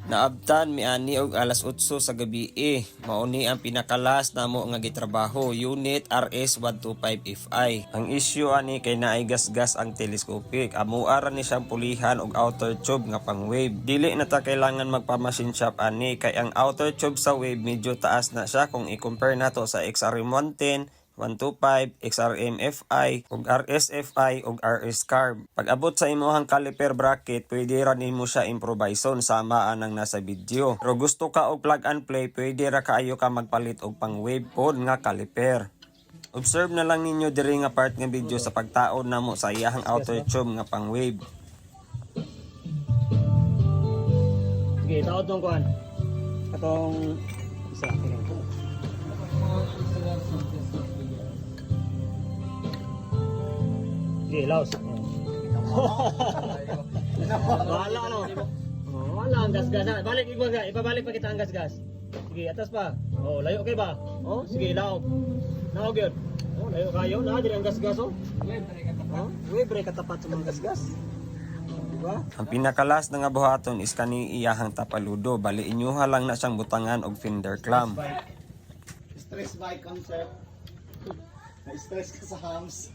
Naabtan miani og alas 8 sa gabi mauni ang pinakalas namo nga gitrabaho, unit RS-125FI. Ang issue ani kay naay gasgas ang telescopic. Amuara ni siyang pulihan og outer tube nga pang wave. Dili na ta kailangan magpa-machine shop ani kay ang outer tube sa wave medyo taas na siya kung i-compare nato sa XRM110, 125, XRM-FI, ug RS-FI, ug RS-Carb. Pag abot sa imuhang caliper bracket, pwede ra nimo siya improviseon sama anang nasa video. Pero gusto ka og plug and play, pwede ra kaayo ka magpalit og pang wave pod nga caliper. Observe na lang ninyo diri nga part nga video sa pagtaon namo sa iyahang outer tube nga pang wave. Sige, taod tong kuan. Atong isa ko lang. Sige, laos. Wala ano. Wala ang gas-gas. Balik ipabalik pa kita ang gas-gas. Sige, atas pa. Oh, layo kay ba? Oh, sige, laog. Laog yun. Oh, layo kayo. Na diri ang gas-gas oh. Webre katapat sa mga gas-gas. Diba? Ang pinakalas na nga buhaton is kani iyahang tapaludo. Bali inyuha lang na siyang butangan og fender clamp. Stress bike concept. Na-stress ka sa hams.